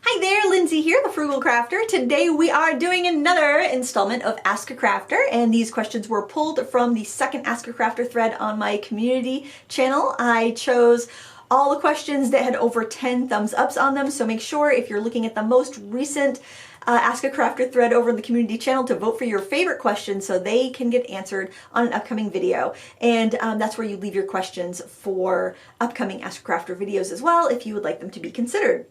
Hi there, Lindsay here, the Frugal Crafter. Today we are doing another installment of Ask a Crafter, and these questions were pulled from the second Ask a Crafter thread on my community channel. I chose all the questions that had over 10 thumbs ups on them, so make sure if you're looking at the most recent Ask a Crafter thread over in the community channel to vote for your favorite questions so they can get answered on an upcoming video. And that's where you leave your questions for upcoming Ask a Crafter videos as well if you would like them to be considered.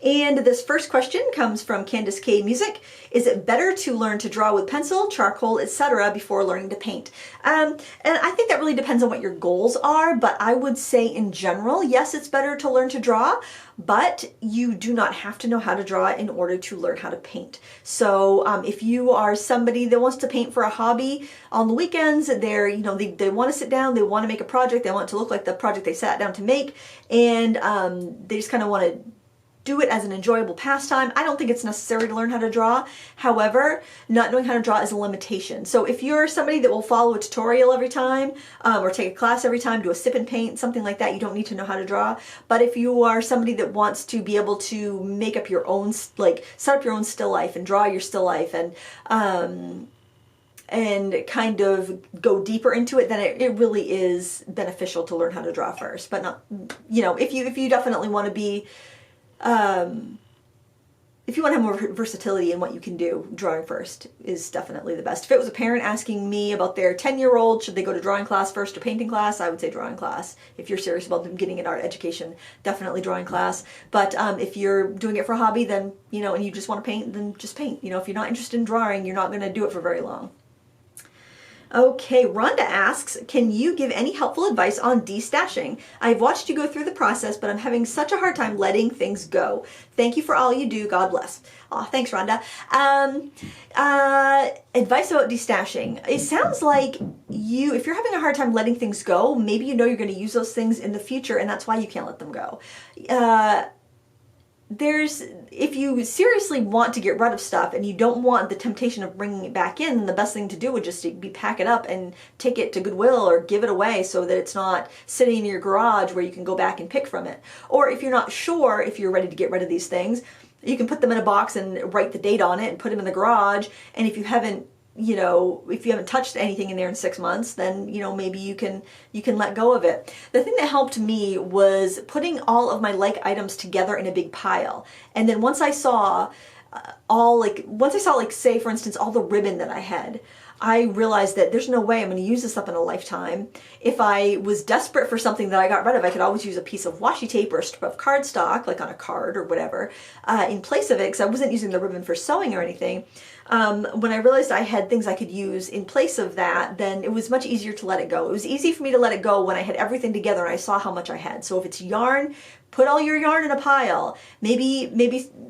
And this first question comes from Candace K Music. Is it better to learn to draw with pencil, charcoal, etc. before learning to paint? And I think that really depends on what your goals are, but I would say in general, yes, it's better to learn to draw, but you do not have to know how to draw in order to learn how to paint. So if you are somebody that wants to paint for a hobby on the weekends, they want to sit down, they want to make a project, they want it to look like the project they sat down to make, and they just kind of want to do it as an enjoyable pastime. I don't think it's necessary to learn how to draw. However, not knowing how to draw is a limitation. So if you're somebody that will follow a tutorial every time or take a class every time, do a sip and paint, something like that, you don't need to know how to draw. But if you are somebody that wants to be able to make up your own, like set up your own still life and draw your still life and kind of go deeper into it, then it really is beneficial to learn how to draw first. But not, if you definitely want to be if you want to have more versatility in what you can do, drawing first is definitely the best. If it was a parent asking me about their 10-year-old, should they go to drawing class first or painting class, I would say drawing class. If you're serious about them getting an art education, definitely drawing class. But if you're doing it for a hobby, then, and you just want to paint, then just paint. If you're not interested in drawing, you're not going to do it for very long. Okay, Rhonda asks, can you give any helpful advice on destashing? I've watched you go through the process, but I'm having such a hard time letting things go. Thank you for all you do. God bless. Aw, thanks, Rhonda. Advice about destashing. It sounds like if you're having a hard time letting things go, maybe you're going to use those things in the future, and that's why you can't let them go. If you seriously want to get rid of stuff and you don't want the temptation of bringing it back in, the best thing to do would just be pack it up and take it to Goodwill or give it away so that it's not sitting in your garage where you can go back and pick from it. Or if you're not sure if you're ready to get rid of these things, you can put them in a box and write the date on it and put them in the garage. And if you haven't touched anything in there in 6 months, then, maybe you can let go of it. The thing that helped me was putting all of my like items together in a big pile. And then once I saw say, for instance, all the ribbon that I had, I realized that there's no way I'm going to use this up in a lifetime. If I was desperate for something that I got rid of, I could always use a piece of washi tape or a strip of cardstock, like on a card or whatever, in place of it, because I wasn't using the ribbon for sewing or anything. When I realized I had things I could use in place of that, then it was much easier to let it go. It was easy for me to let it go when I had everything together and I saw how much I had. So if it's yarn, put all your yarn in a pile. Maybe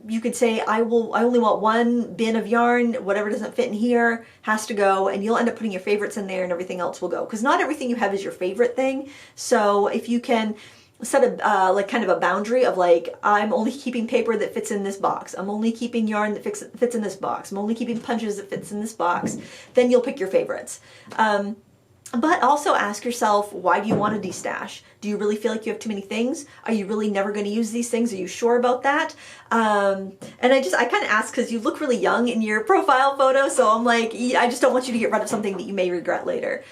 you could say, I only want one bin of yarn, whatever doesn't fit in here has to go, and you'll end up putting your favorites in there and everything else will go. Because not everything you have is your favorite thing. So if you can set a kind of a boundary of I'm only keeping paper that fits in this box. I'm only keeping yarn that fits in this box. I'm only keeping punches that fits in this box. Then you'll pick your favorites. But also ask yourself, why do you want to destash? Do you really feel like you have too many things? Are you really never going to use these things? Are you sure about that? And I kind of ask because you look really young in your profile photo, so I'm like, I just don't want you to get rid of something that you may regret later.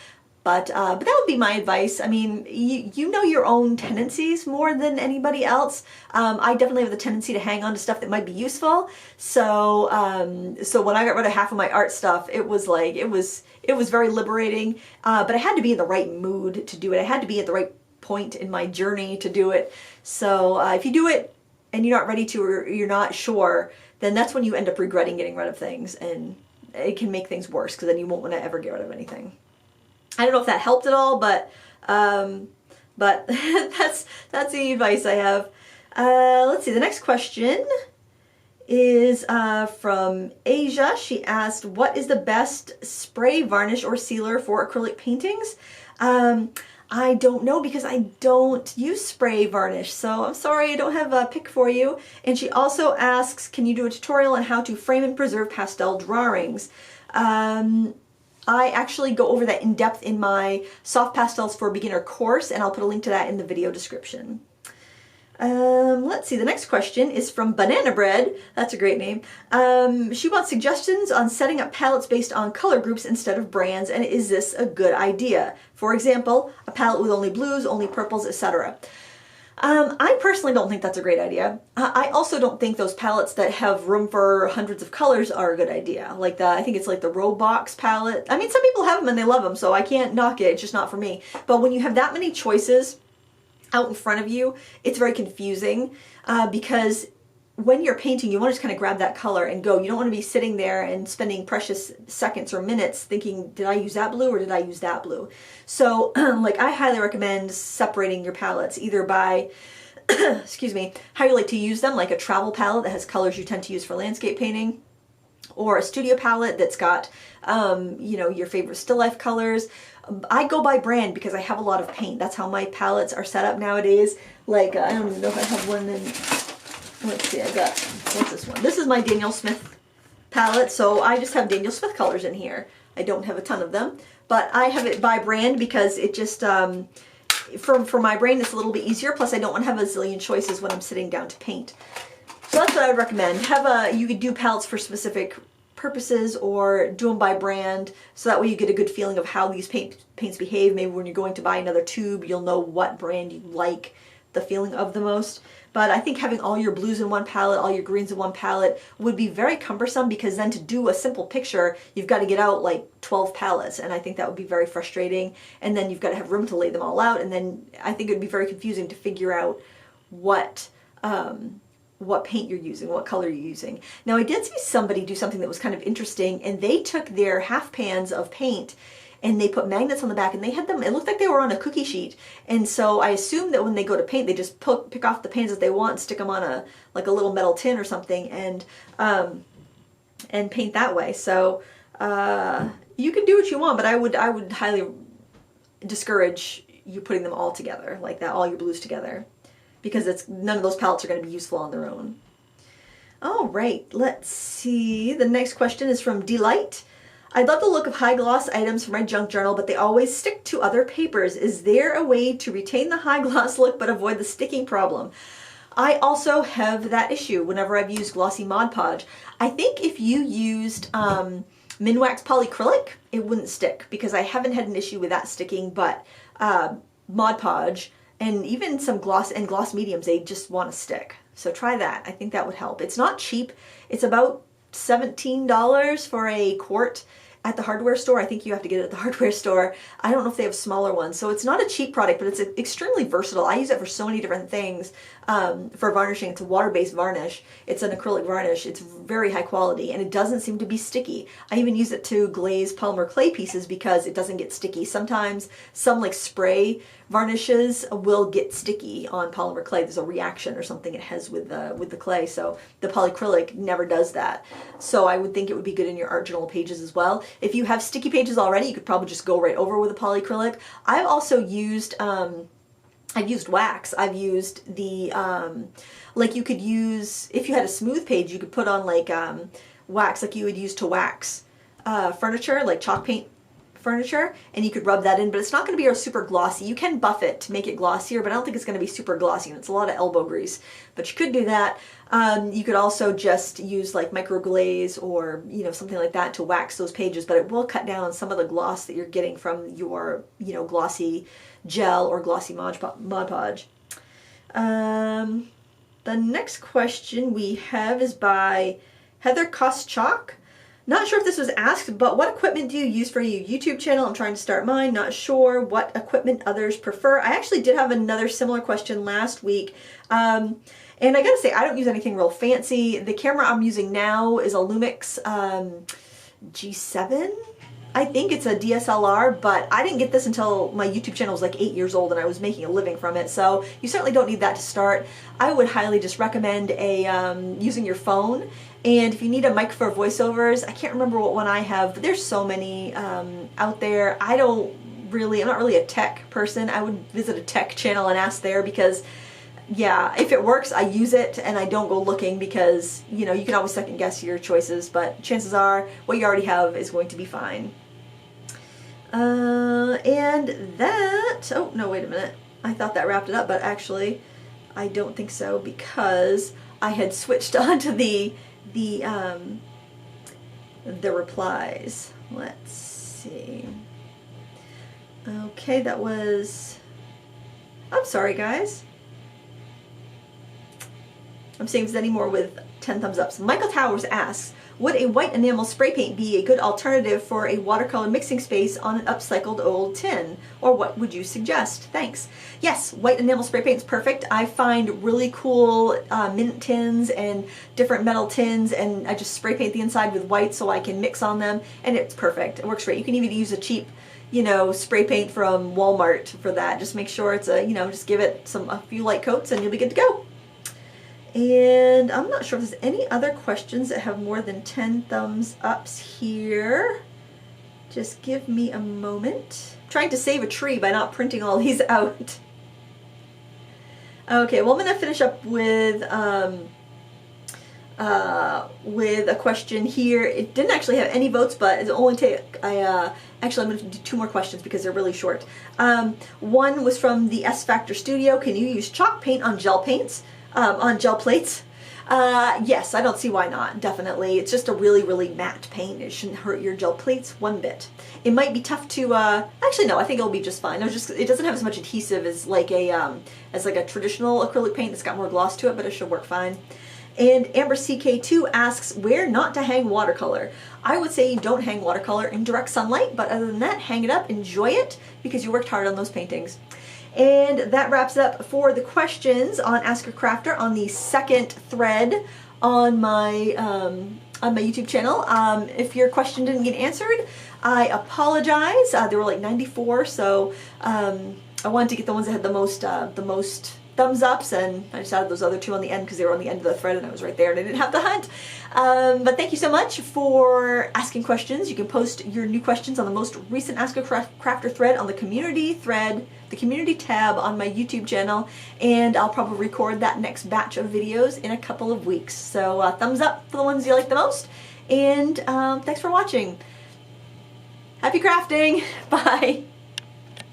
But that would be my advice. I mean, you know your own tendencies more than anybody else. I definitely have the tendency to hang on to stuff that might be useful. So when I got rid of half of my art stuff, it was very liberating. But I had to be in the right mood to do it. I had to be at the right point in my journey to do it. So if you do it and you're not ready to, or you're not sure, then that's when you end up regretting getting rid of things, and it can make things worse because then you won't want to ever get rid of anything. I don't know if that helped at all, but that's the advice I have. Let's see, the next question is from Asia. She asked, what is the best spray, varnish, or sealer for acrylic paintings? I don't know because I don't use spray varnish, so I'm sorry I don't have a pick for you. And she also asks, can you do a tutorial on how to frame and preserve pastel drawings? I actually go over that in depth in my Soft Pastels for Beginner course, and I'll put a link to that in the video description. Let's see, the next question is from Banana Bread. That's a great name. She wants suggestions on setting up palettes based on color groups instead of brands, and is this a good idea? For example, a palette with only blues, only purples, etc. I personally don't think that's a great idea. I also don't think those palettes that have room for hundreds of colors are a good idea. Like I think it's like the Roblox palette. I mean, some people have them and they love them, so I can't knock it. It's just not for me. But when you have that many choices out in front of you, it's very confusing because when you're painting, you want to just kind of grab that color and go. You don't want to be sitting there and spending precious seconds or minutes thinking, did I use that blue or did I use that blue? So like I highly recommend separating your palettes either by, excuse me, how you like to use them, like a travel palette that has colors you tend to use for landscape painting, or a studio palette that's got, you know, your favorite still life colors. I go by brand because I have a lot of paint. That's how my palettes are set up nowadays. Like, I don't even know if I have one in, let's see, I got, what's this one? This is my Daniel Smith palette, so I just have Daniel Smith colors in here. I don't have a ton of them, but I have it by brand because it just, for my brain, it's a little bit easier. Plus, I don't want to have a zillion choices when I'm sitting down to paint. So that's what I would recommend. You could do palettes for specific purposes or do them by brand, so that way you get a good feeling of how these paints behave. Maybe when you're going to buy another tube, you'll know what brand you like the feeling of the most. But I think having all your blues in one palette, all your greens in one palette would be very cumbersome, because then to do a simple picture, you've got to get out like 12 palettes, and I think that would be very frustrating. And then you've got to have room to lay them all out, and then I think it would be very confusing to figure out what paint you're using, what color you're using. Now, I did see somebody do something that was kind of interesting, and they took their half pans of paint and they put magnets on the back, and they had them, it looked like they were on a cookie sheet. And so I assume that when they go to paint, they just pick off the pans that they want and stick them on a little metal tin or something, and paint that way. So you can do what you want, but I would highly discourage you putting them all together like that, all your blues together, because none of those palettes are going to be useful on their own. All right, let's see. The next question is from Delight. I love the look of high gloss items for my junk journal, but they always stick to other papers. Is there a way to retain the high gloss look but avoid the sticking problem? I also have that issue whenever I've used glossy Mod Podge. I think if you used Minwax polyacrylic, it wouldn't stick, because I haven't had an issue with that sticking, but Mod Podge and even some gloss and gloss mediums, they just want to stick. So try that. I think that would help. It's not cheap. It's about $17 for a quart at the hardware store. I think you have to get it at the hardware store. I don't know if they have smaller ones. So it's not a cheap product, but it's extremely versatile. I use it for so many different things. For varnishing, it's a water-based varnish. It's an acrylic varnish. It's very high quality, and it doesn't seem to be sticky. I even use it to glaze polymer clay pieces because it doesn't get sticky. Sometimes some like spray varnishes will get sticky on polymer clay. There's a reaction or something it has with the clay. So the polyacrylic never does that. So I would think it would be good in your art journal pages as well. If you have sticky pages already, you could probably just go right over with a polyacrylic. I've also used I've used wax. I've used the like you could use, if you had a smooth page, you could put on like wax like you would use to wax furniture, like chalk paint furniture, and you could rub that in, but it's not going to be super glossy. You can buff it to make it glossier, but I don't think it's going to be super glossy, and it's a lot of elbow grease, but you could do that. You could also just use like microglaze or something like that to wax those pages, but it will cut down on some of the gloss that you're getting from your glossy gel or glossy Mod Podge. The next question we have is by Heather Koschak. Not sure if this was asked, but what equipment do you use for your YouTube channel? I'm trying to start mine. Not sure what equipment others prefer. I actually did have another similar question last week. And I gotta say, I don't use anything real fancy. The camera I'm using now is a Lumix G7. I think it's a DSLR, but I didn't get this until my YouTube channel was like 8 years old and I was making a living from it. So you certainly don't need that to start. I would highly just recommend using your phone. And if you need a mic for voiceovers, I can't remember what one I have, but there's so many out there. I'm not really a tech person. I would visit a tech channel and ask there, because yeah, if it works, I use it and I don't go looking, because you can always second guess your choices, but chances are what you already have is going to be fine. And that, oh no, wait a minute. I thought that wrapped it up, but actually I don't think so, because I had switched on to the replies. Let's see. Okay, that was... I'm sorry, guys. I'm seeing if there's any more with 10 thumbs ups. Michael Towers asks, would a white enamel spray paint be a good alternative for a watercolor mixing space on an upcycled old tin? Or what would you suggest? Thanks. Yes, white enamel spray paint is perfect. I find really cool mint tins and different metal tins, and I just spray paint the inside with white so I can mix on them, and it's perfect. It works great. You can even use a cheap, you know, spray paint from Walmart for that. Just make sure it's a, you know, just give it a few light coats and you'll be good to go. And I'm not sure if there's any other questions that have more than 10 thumbs ups here. Just give me a moment. I'm trying to save a tree by not printing all these out. Okay, well, I'm going to finish up with a question here. It didn't actually have any votes, but it only take actually, I'm going to do 2 more questions because they're really short. One was from the S Factor Studio. Can you use chalk paint on gel paints? On gel plates? Yes, I don't see why not, definitely. It's just a really, really matte paint. It shouldn't hurt your gel plates one bit. It might be tough to, actually no, I think it'll be just fine. It doesn't have as much adhesive as like a traditional acrylic paint that's got more gloss to it, but it should work fine. And Amber CK2 asks where not to hang watercolor. I would say don't hang watercolor in direct sunlight, but other than that, hang it up, enjoy it, because you worked hard on those paintings. And that wraps it up for the questions on Ask a Crafter on the second thread on my YouTube channel. If your question didn't get answered, I apologize. There were like 94, so I wanted to get the ones that had the most thumbs ups, and I just added those other 2 on the end because they were on the end of the thread and I was right there and I didn't have to hunt. But thank you so much for asking questions. You can post your new questions on the most recent Ask a Crafter thread on the community thread, the community tab on my YouTube channel, and I'll probably record that next batch of videos in a couple of weeks. So thumbs up for the ones you like the most, and thanks for watching. Happy crafting! Bye!